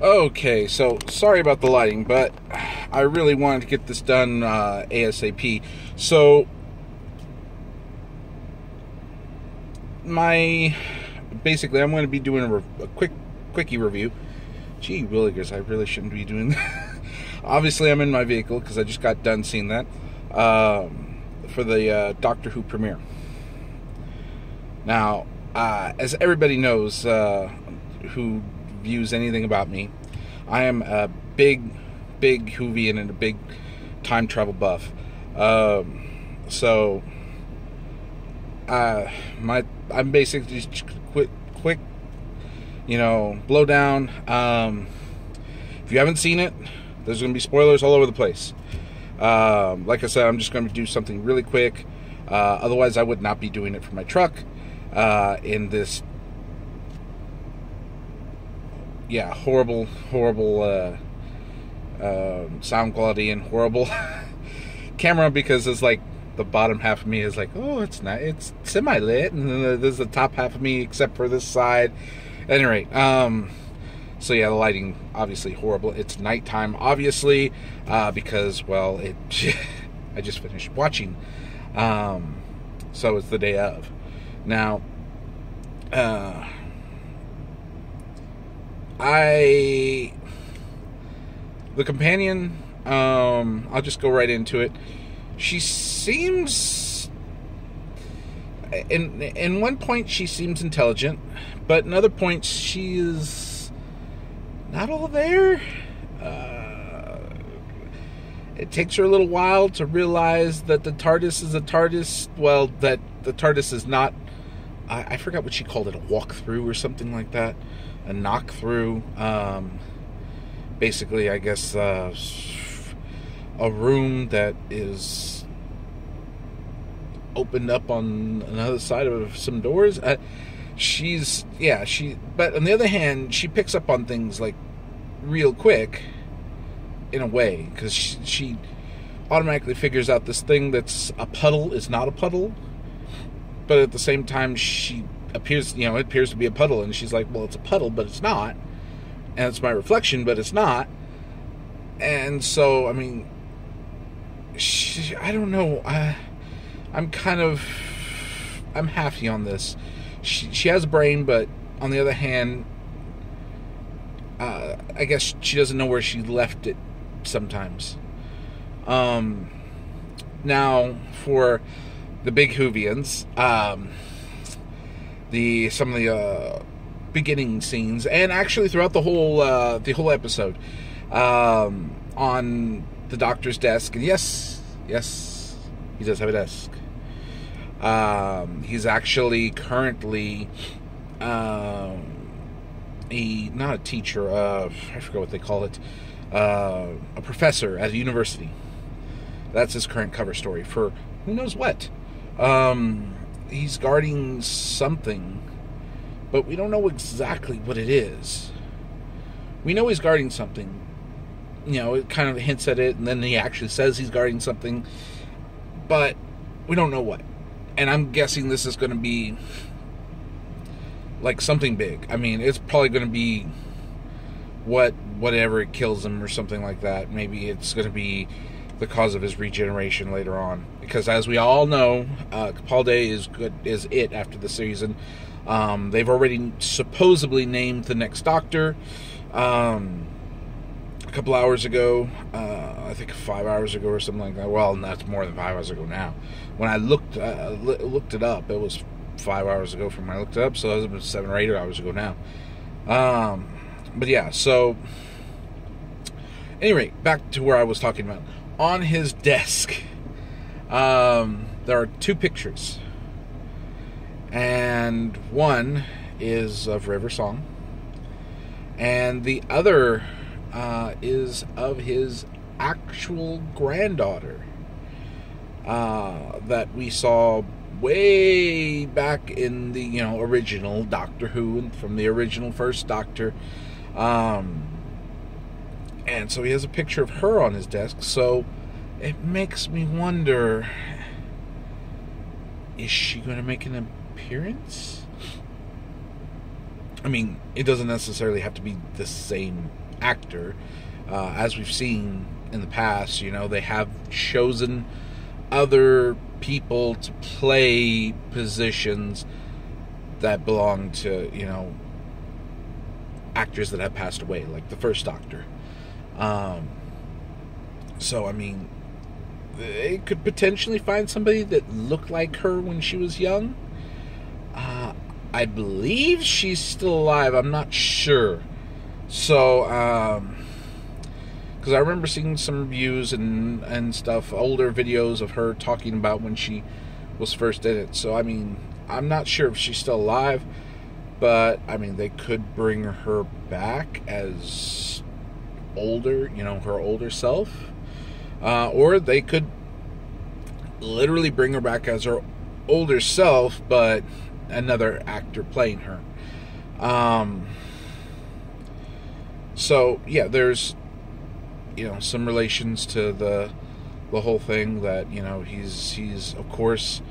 Okay, so sorry about the lighting, but I really wanted to get this done ASAP. So, basically, I'm going to be doing a quickie review. Gee willikers, I really shouldn't be doing that. Obviously, I'm in my vehicle because I just got done seeing that for the Doctor Who premiere. Now, as everybody knows who views anything about me, I am a big Whovian and a big time travel buff. So I'm basically just quick, blow down. If you haven't seen it, there's going to be spoilers all over the place. Like I said, I'm just going to do something really quick. Otherwise, I would not be doing it for my truck in this horrible sound quality and horrible camera, because it's like the bottom half of me is like, oh, it's not, it's semi-lit, and then there's the top half of me except for this side. At any rate, so yeah, the lighting obviously horrible. It's nighttime, obviously, because, well, I just finished watching, so it's the day of. Now, the companion, I'll just go right into it. She seems, in one point she seems intelligent, but in other points she is not all there. It takes her a little while to realize that the TARDIS is a TARDIS. Well, that the TARDIS is not, I forgot what she called it, a walk-through or something like that. A knock-through. Basically, I guess, a room that is opened up on another side of some doors. But on the other hand, she picks up on things, like, real quick, in a way, because she automatically figures out this thing that's a puddle is not a puddle, but at the same time, it appears to be a puddle, and she's like, well, it's a puddle, but it's not, and it's my reflection, but it's not. And so, I mean, I don't know, I'm halfy on this. She has a brain, but on the other hand, I guess she doesn't know where she left it sometimes. Now, for the big Whovians, some of the beginning scenes, and actually throughout the whole episode, on the Doctor's desk, and yes, he does have a desk. He's actually currently not a teacher, I forget what they call it, a professor at a university. That's his current cover story for who knows what. He's guarding something, but we don't know exactly what it is. We know he's guarding something. It kind of hints at it, and then he actually says he's guarding something, but we don't know what. And I'm guessing this is going to be like something big. I mean, it's probably going to be whatever it kills him or something like that. Maybe it's going to be the cause of his regeneration later on, because as we all know, Capaldi is it after the season. They've already supposedly named the next Doctor. A couple hours ago, I think 5 hours ago or something like that. Well, that's more than 5 hours ago now. When I looked it up, it was 5 hours ago from when I looked it up, so it was 7 or 8 hours ago now. But yeah, so anyway, back to where I was talking about. On his desk, there are 2 pictures, and one is of River Song, and the other is of his actual granddaughter that we saw way back in the original Doctor Who, and from the original first Doctor. And so he has a picture of her on his desk. So it makes me wonder, is she going to make an appearance? I mean, it doesn't necessarily have to be the same actor. As we've seen in the past, they have chosen other people to play positions that belong to, actors that have passed away, like the first Doctor. So, I mean, they could potentially find somebody that looked like her when she was young. I believe she's still alive. I'm not sure. So, because I remember seeing some reviews and stuff, older videos of her talking about when she was first in it. So, I mean, I'm not sure if she's still alive, but, I mean, they could bring her back as older, her older self. Or they could literally bring her back as her older self, but another actor playing her. So yeah, there's some relations to the whole thing that he's of course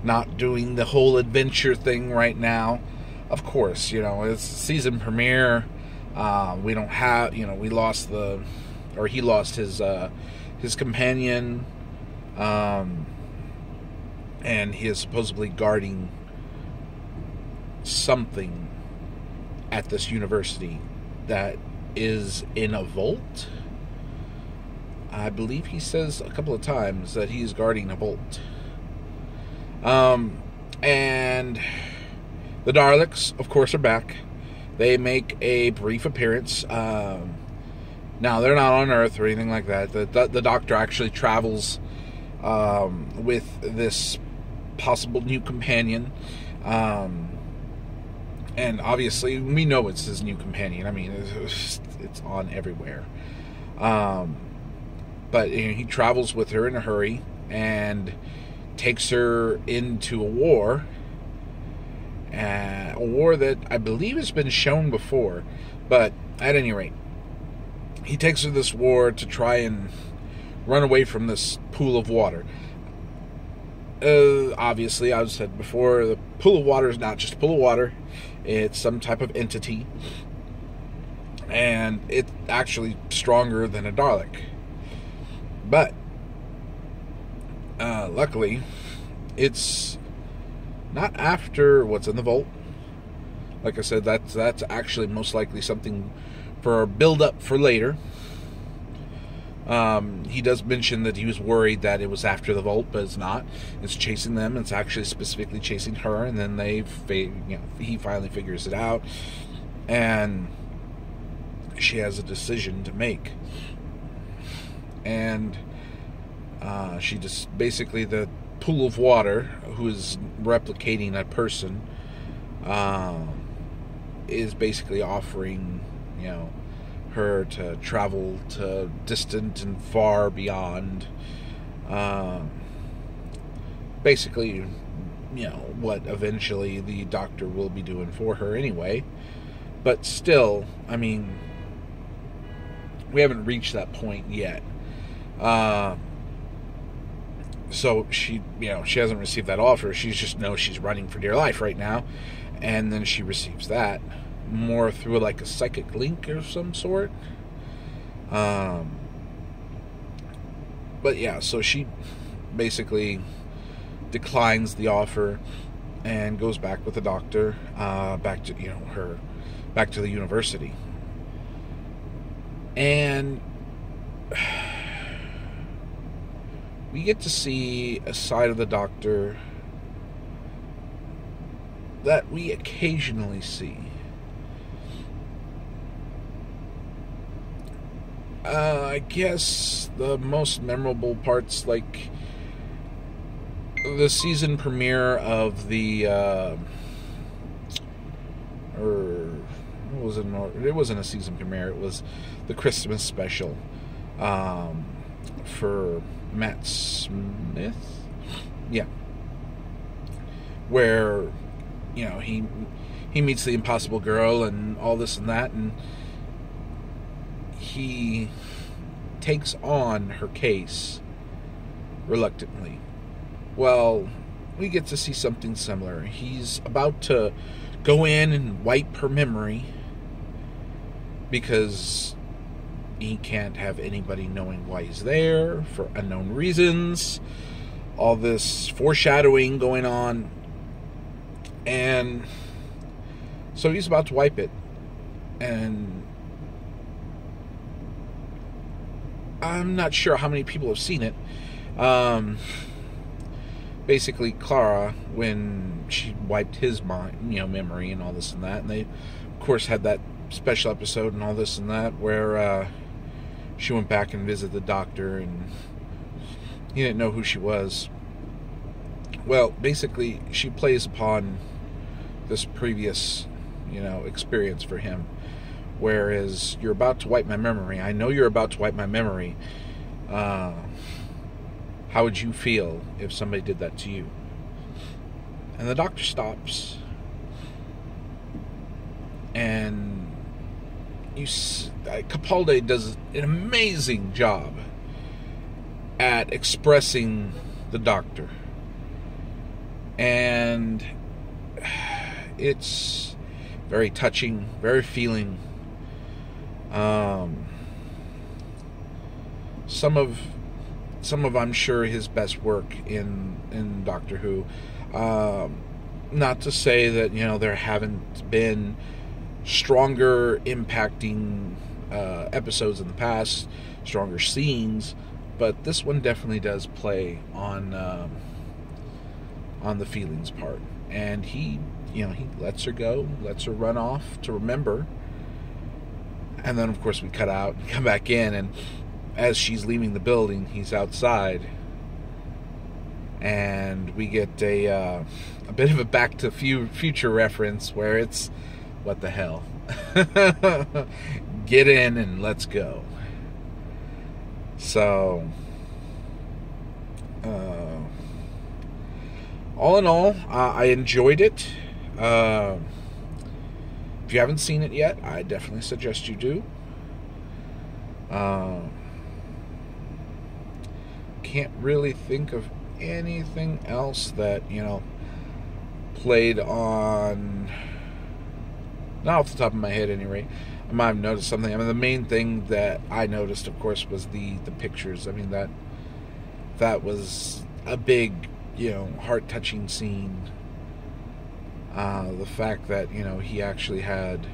not doing the whole adventure thing right now. Of course, it's season premiere. We don't have he lost his companion, and he is supposedly guarding something at this university that is in a vault. I believe he says a couple of times that he's guarding a vault. And the Daleks, of course, are back. They make a brief appearance. Now, they're not on Earth or anything like that. The Doctor actually travels with this possible new companion. And obviously, we know it's his new companion. I mean, it's on everywhere. But he travels with her in a hurry and takes her into a war. A war that I believe has been shown before. But at any rate, he takes her to this war to try and run away from this pool of water. Obviously, I've said before, the pool of water is not just a pool of water. It's some type of entity. And it's actually stronger than a Dalek. But, luckily, it's not after what's in the vault. Like I said, that's actually most likely something for a build-up for later. He does mention that he was worried that it was after the vault, but it's not. It's chasing them. It's actually specifically chasing her, and then he finally figures it out, and she has a decision to make. And she just basically, the pool of water, who is replicating that person, is basically offering, her to travel to distant and far beyond, basically, what eventually the Doctor will be doing for her anyway. But still, I mean, we haven't reached that point yet. So she hasn't received that offer. She just knows she's running for dear life right now. And then she receives that more through like a psychic link of some sort. But yeah, so she basically declines the offer and goes back with the Doctor, back to the university. And we get to see a side of the Doctor that we occasionally see. I guess the most memorable parts, like the season premiere of the it wasn't a season premiere, it was the Christmas special for Matt Smith, where he meets the Impossible Girl and all this and that, and he takes on her case reluctantly. Well, we get to see something similar. He's about to go in and wipe her memory because he can't have anybody knowing why he's there for unknown reasons. All this foreshadowing going on. And so he's about to wipe it. And I'm not sure how many people have seen it. Basically, Clara, when she wiped his mind, memory and all this and that, and they, of course, had that special episode and all this and that, where she went back and visited the doctor, and he didn't know who she was. Well, basically, she plays upon this previous, experience for him. Whereas, you're about to wipe my memory. I know you're about to wipe my memory. How would you feel if somebody did that to you? And the doctor stops. And Capaldi does an amazing job at expressing the doctor. And it's very touching, very feeling. Some of I'm sure his best work in Doctor Who. Not to say that there haven't been stronger impacting episodes in the past, stronger scenes, but this one definitely does play on the feelings part. And he lets her go, lets her run off to remember. And then, of course, we cut out and come back in, and as she's leaving the building, he's outside. And we get a bit of a Back to Future reference where it's, what the hell? Get in and let's go. So, all in all, I enjoyed it. If you haven't seen it yet, I definitely suggest you do. Can't really think of anything else that, played on, not off the top of my head, at any rate. I might have noticed something. I mean, the main thing that I noticed, of course, was the pictures. I mean, that was a big, heart-touching scene. The fact that, he actually had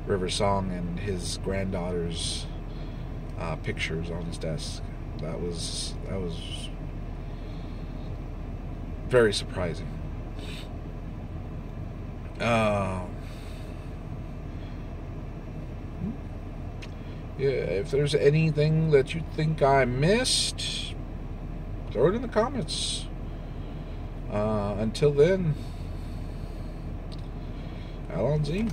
River Song and his granddaughter's pictures on his desk. That was very surprising. Yeah, if there's anything that you think I missed, throw it in the comments. Until then, Alon Z.